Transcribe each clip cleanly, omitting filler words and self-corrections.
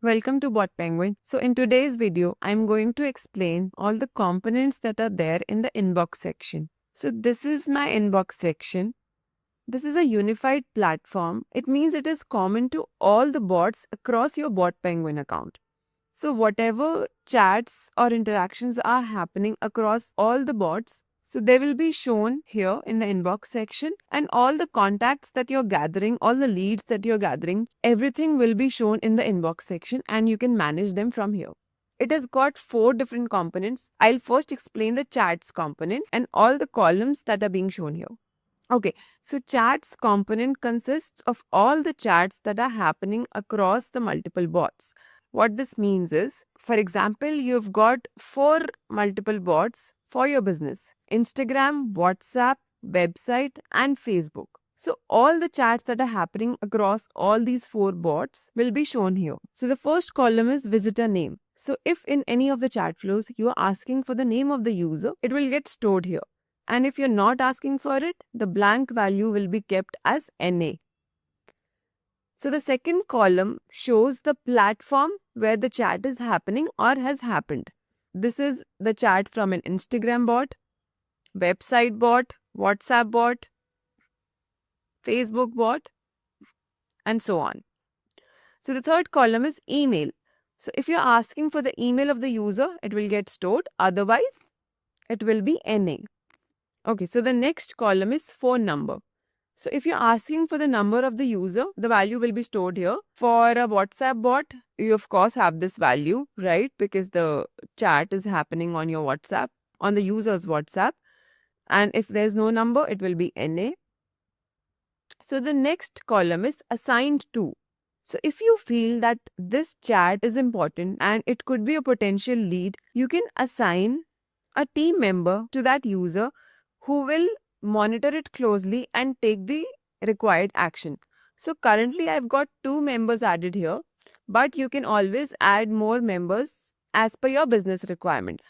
Welcome to Bot Penguin. So in today's video, I'm going to explain all the components that are there in the inbox section. So this is my inbox section. This is a unified platform. It means it is common to all the bots across your Bot Penguin account. So whatever chats or interactions are happening across all the bots, so they will be shown here in the inbox section, and all the contacts that you're gathering, all the leads that you're gathering, everything will be shown in the inbox section and you can manage them from here. It has got 4 different components. I'll first explain the chats component and all the columns that are being shown here. Okay, so chats component consists of all the chats that are happening across the multiple bots. What this means is, for example, you've got 4 multiple bots for your business: Instagram, WhatsApp, website, and Facebook. So all the chats that are happening across all these 4 bots will be shown here. So the first column is visitor name. So if in any of the chat flows you are asking for the name of the user, it will get stored here. And if you're not asking for it, the blank value will be kept as NA. So the second column shows the platform where the chat is happening or has happened. This is the chat from an Instagram bot, website bot, WhatsApp bot, Facebook bot, and so on. So the third column is email. So if you're asking for the email of the user, it will get stored. Otherwise, it will be NA. Okay, so the next column is phone number. So if you're asking for the number of the user, the value will be stored here. For a WhatsApp bot, you of course have this value, right? Because the chat is happening on your WhatsApp, on the user's WhatsApp. And if there's no number, it will be NA. So the next column is assigned to. So if you feel that this chat is important and it could be a potential lead, you can assign a team member to that user who will monitor it closely and take the required action. So currently I've got 2 members added here, but you can always add more members as per your business requirement.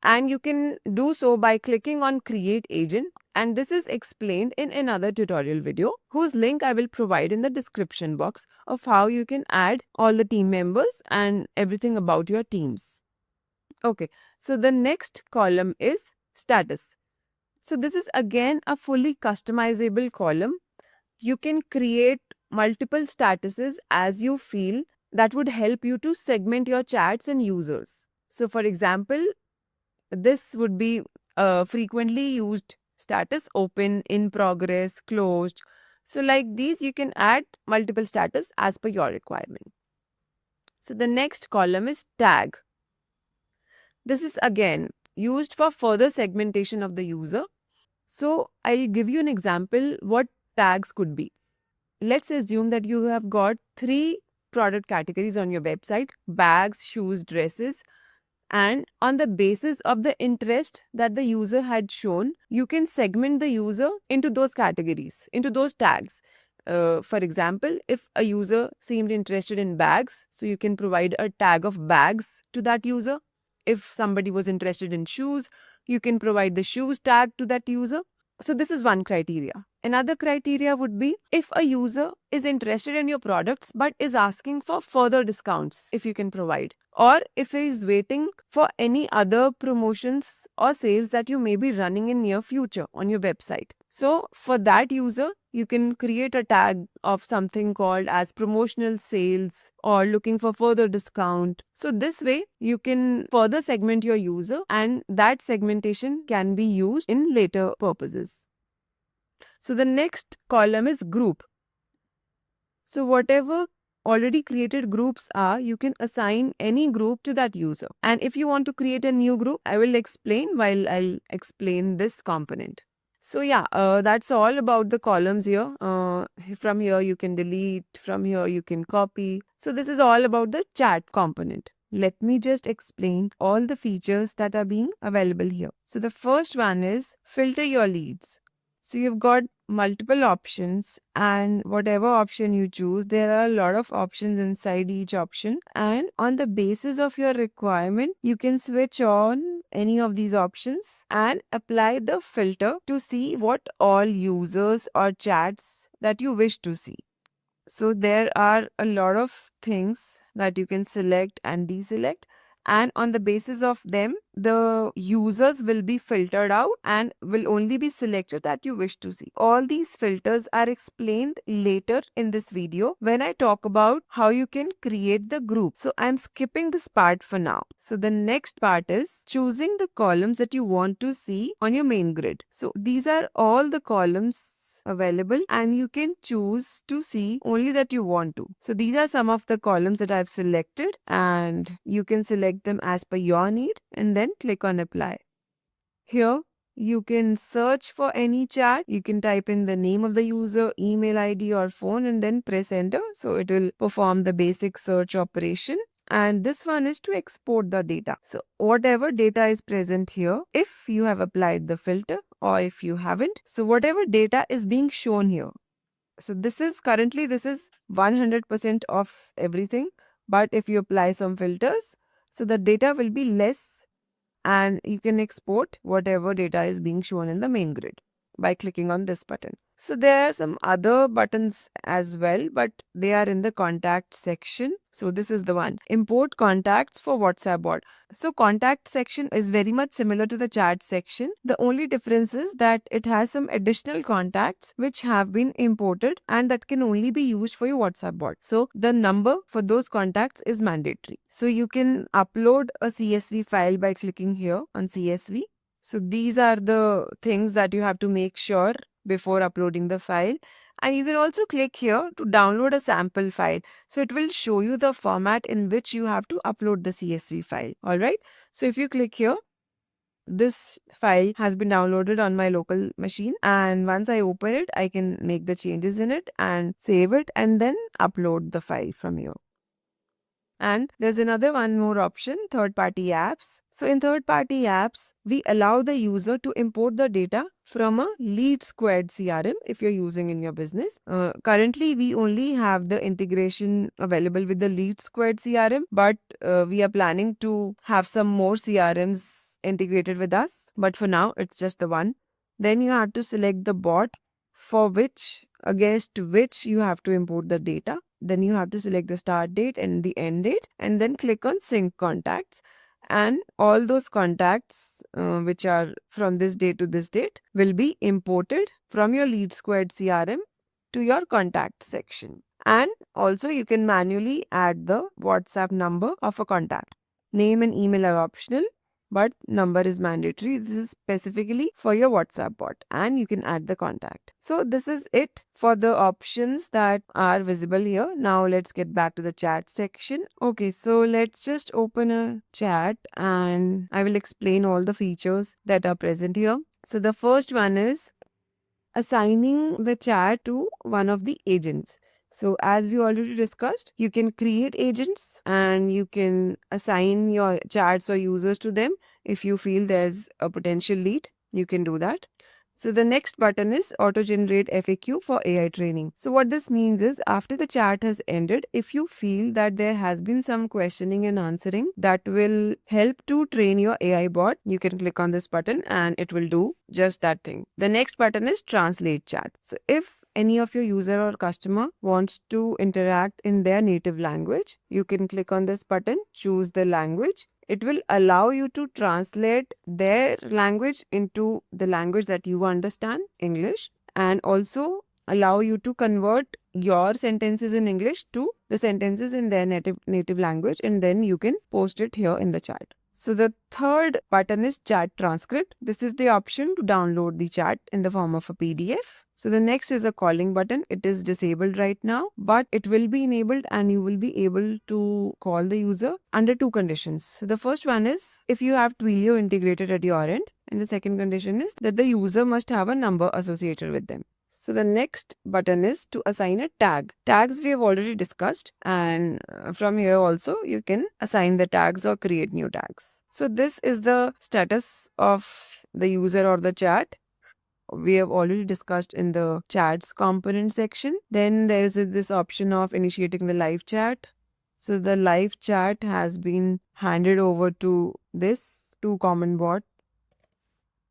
And you can do so by clicking on create agent, and this is explained in another tutorial video whose link I will provide in the description box of how you can add all the team members and everything about your teams. Okay, so the next column is status. So this is again a fully customizable column. You can create multiple statuses as you feel that would help you to segment your chats and users. So for example, this would be a frequently used status: open, in progress, closed. So like these, you can add multiple status as per your requirement. So the next column is tag. This is again used for further segmentation of the user. So I'll give you an example what tags could be. Let's assume that you have got 3 product categories on your website: bags, shoes, dresses. And on the basis of the interest that the user had shown, you can segment the user into those categories, into those tags. For example, if a user seemed interested in bags, so you can provide a tag of bags to that user. If somebody was interested in shoes, you can provide the shoes tag to that user. So this is one criteria. Another criteria would be if a user is interested in your products but is asking for further discounts, if you can provide, or if he is waiting for any other promotions or sales that you may be running in near future on your website. So for that user, you can create a tag of something called as promotional sales or looking for further discount. So this way you can further segment your user, and that segmentation can be used in later purposes. So the next column is group. So whatever already created groups are, you can assign any group to that user. And if you want to create a new group, I will explain while I'll explain this component. So yeah, that's all about the columns here. From here you can delete, from here you can copy. So this is all about the chat component. Let me just explain all the features that are being available here. So the first one is filter your leads. So you've got multiple options, and whatever option you choose, there are a lot of options inside each option, and on the basis of your requirement you can switch on any of these options and apply the filter to see what all users or chats that you wish to see. So there are a lot of things that you can select and deselect, and on the basis of them the users will be filtered out and will only be selected that you wish to see. All these filters are explained later in this video when I talk about how you can create the group. So I'm skipping this part for now. So the next part is choosing the columns that you want to see on your main grid. So these are all the columns available and you can choose to see only that you want to. So these are some of the columns that I've selected and you can select them as per your need and then click on apply. Here you can search for any chat. You can type in the name of the user, email ID or phone and then press enter. So it will perform the basic search operation. And this one is to export the data. So whatever data is present here, if you have applied the filter or if you haven't, so whatever data is being shown here. So this is 100% of everything. But if you apply some filters, so the data will be less and you can export whatever data is being shown in the main grid by clicking on this button. So there are some other buttons as well, but they are in the contact section. So this is the one, import contacts for WhatsApp bot. So contact section is very much similar to the chat section. The only difference is that it has some additional contacts which have been imported and that can only be used for your WhatsApp bot. So the number for those contacts is mandatory. So you can upload a CSV file by clicking here on CSV. So these are the things that you have to make sure before uploading the file. And you can also click here to download a sample file. So it will show you the format in which you have to upload the CSV file. Alright. So if you click here, this file has been downloaded on my local machine. And once I open it, I can make the changes in it and save it and then upload the file from here. And there's one more option, third-party apps. So in third-party apps, we allow the user to import the data from a Lead Squared CRM if you're using in your business. Currently, we only have the integration available with the Lead Squared CRM, but we are planning to have some more CRMs integrated with us. But for now, it's just the one. Then you have to select the bot for which, against which you have to import the data. Then you have to select the start date and the end date and then click on sync contacts. And all those contacts which are from this date to this date will be imported from your Lead Squared CRM to your contact section. And also you can manually add the WhatsApp number of a contact. Name and email are optional, but number is mandatory. This is specifically for your WhatsApp bot and you can add the contact. So this is it for the options that are visible here. Now let's get back to the chat section. Okay, so let's just open a chat and I will explain all the features that are present here. So the first one is assigning the chat to one of the agents. So as we already discussed, you can create agents and you can assign your chats or users to them. If you feel there's a potential lead, you can do that. So the next button is auto-generate FAQ for AI training. So what this means is after the chat has ended, if you feel that there has been some questioning and answering that will help to train your AI bot, you can click on this button and it will do just that thing. The next button is translate chat. So if any of your user or customer wants to interact in their native language, you can click on this button, choose the language. It will allow you to translate their language into the language that you understand, English, and also allow you to convert your sentences in English to the sentences in their native language, and then you can post it here in the chat. So the third button is chat transcript. This is the option to download the chat in the form of a PDF. So the next is a calling button. It is disabled right now, but it will be enabled and you will be able to call the user under two conditions. So the first one is if you have Twilio integrated at your end, and the second condition is that the user must have a number associated with them. So the next button is to assign a tag. Tags we have already discussed, and from here also you can assign the tags or create new tags. So this is the status of the user or the chat. We have already discussed in the chats component section. Then there is this option of initiating the live chat. So the live chat has been handed over to common bot.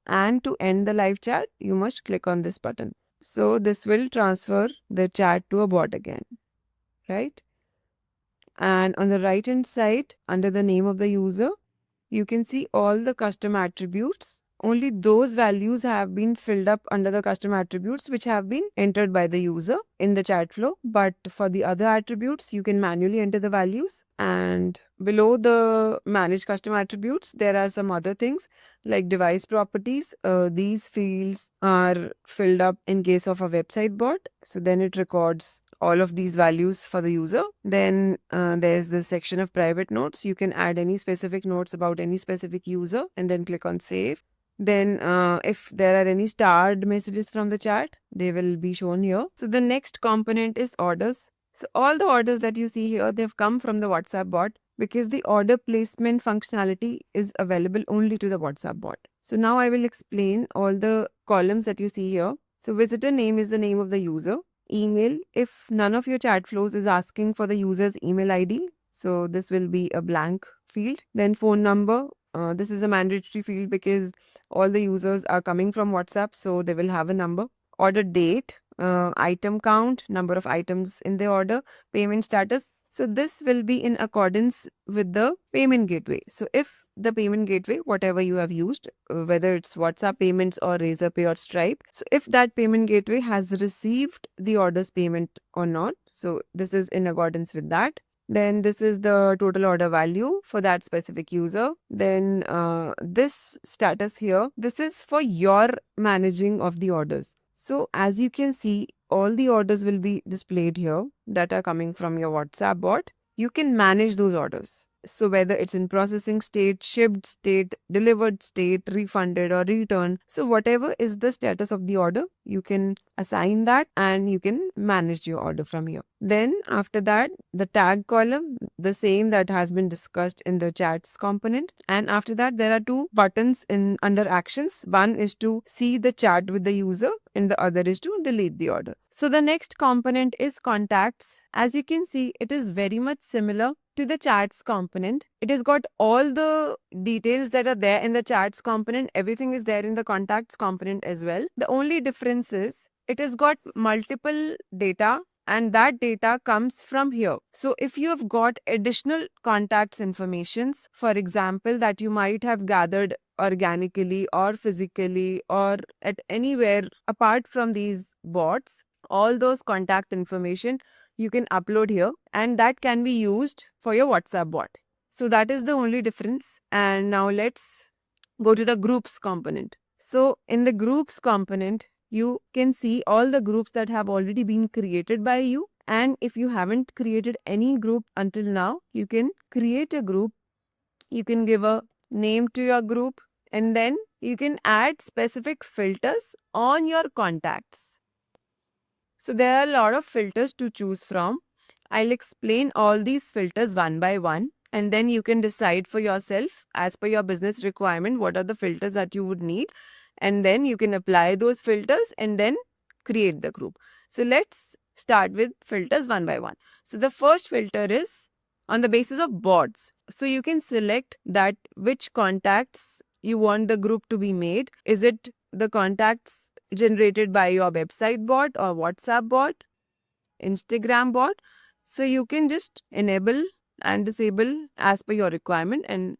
And to end the live chat, you must click on this button. So this will transfer the chat to a bot again, right? And on the right hand side, under the name of the user, you can see all the custom attributes. Only those values have been filled up under the custom attributes which have been entered by the user in the chat flow. But for the other attributes, you can manually enter the values. And below the manage custom attributes, there are some other things like device properties. These fields are filled up in case of a website bot. So then it records all of these values for the user. Then there's the section of private notes. You can add any specific notes about any specific user and then click on save. Then if there are any starred messages from the chat, they will be shown here. So the next component is orders. So all the orders that you see here, they've come from the WhatsApp bot because the order placement functionality is available only to the WhatsApp bot. So now I will explain all the columns that you see here. So visitor name is the name of the user. Email, if none of your chat flows is asking for the user's email ID, so this will be a blank field. Then phone number, this is a mandatory field because all the users are coming from WhatsApp, so they will have a number. Order date, item count, number of items in the order, payment status. So this will be in accordance with the payment gateway. So if the payment gateway, whatever you have used, whether it's WhatsApp payments or Razorpay or Stripe, so if that payment gateway has received the order's payment or not, so this is in accordance with that. Then this is the total order value for that specific user. Then this status here, this is for your managing of the orders. So as you can see, all the orders will be displayed here that are coming from your WhatsApp bot. You can manage those orders. So whether it's in processing state, shipped state, delivered state, refunded or returned. So whatever is the status of the order, you can assign that and you can manage your order from here. Then after that, the tag column, the same that has been discussed in the chats component. And after that, there are two buttons in under actions. One is to see the chat with the user and the other is to delete the order. So the next component is contacts. As you can see, it is very much similar to the chats component. It has got all the details that are there in the chats component. Everything is there in the contacts component as well. The only difference is it has got multiple data and that data comes from here. So if you have got additional contacts informations, for example, that you might have gathered organically or physically or at anywhere apart from these bots, all those contact information you can upload here and that can be used for your WhatsApp bot. So that is the only difference. And now let's go to the groups component. So in the groups component, you can see all the groups that have already been created by you. And if you haven't created any group until now, you can create a group. You can give a name to your group and then you can add specific filters on your contacts. So there are a lot of filters to choose from. I'll explain all these filters one by one and then you can decide for yourself as per your business requirement what are the filters that you would need and then you can apply those filters and then create the group. So let's start with filters one by one. So the first filter is on the basis of bots. So you can select that which contacts you want the group to be made. Is it the contacts generated by your website bot or WhatsApp bot, Instagram bot? So you can just enable and disable as per your requirement and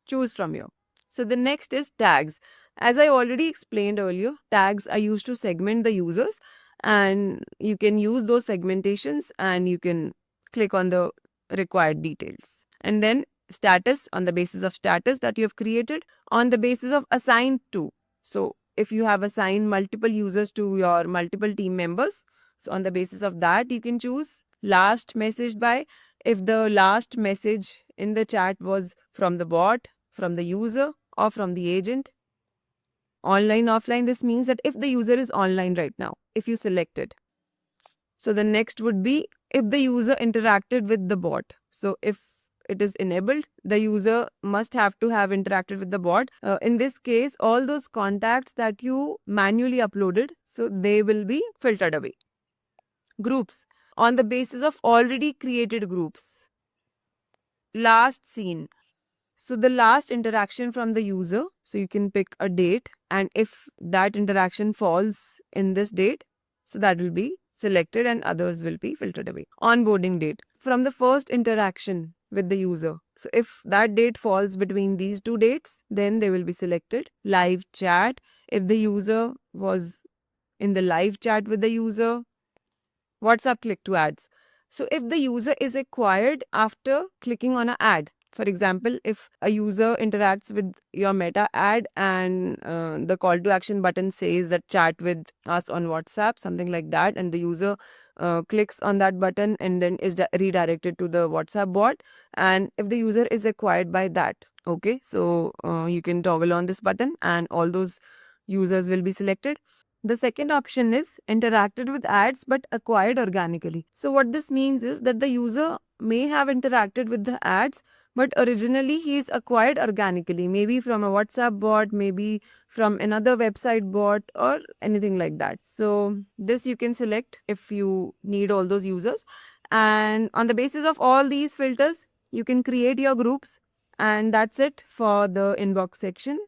choose from here. So the next is tags. As I already explained earlier, tags are used to segment the users and you can use those segmentations and you can click on the required details. And then status, on the basis of status that you have created, on the basis of assigned to. So if you have assigned multiple users to your multiple team members, so on the basis of that you can choose last messaged by. If the last message in the chat was from the bot, from the user or from the agent. Online, offline, this means that if the user is online right now, if you select it. So the next would be if the user interacted with the bot. So if it is enabled, the user must have to have interacted with the bot. In this case, all those contacts that you manually uploaded, so they will be filtered away. Groups, on the basis of already created groups. Last seen. So the last interaction from the user, so you can pick a date and if that interaction falls in this date, so that will be selected and others will be filtered away. Onboarding date. From the first interaction with the user. So if that date falls between these two dates, then they will be selected. Live chat. If the user was in the live chat with the user. WhatsApp click to ads. So if the user is acquired after clicking on an ad, for example, if a user interacts with your Meta ad and the call to action button says that chat with us on WhatsApp, something like that, and the user clicks on that button and then is redirected to the WhatsApp bot, and if the user is acquired by that, okay, so you can toggle on this button and all those users will be selected. The second option is interacted with ads but acquired organically. So what this means is that the user may have interacted with the ads, but originally he is acquired organically, maybe from a WhatsApp bot, maybe from another website bot or anything like that. So this you can select if you need all those users. And on the basis of all these filters, you can create your groups. And that's it for the inbox section.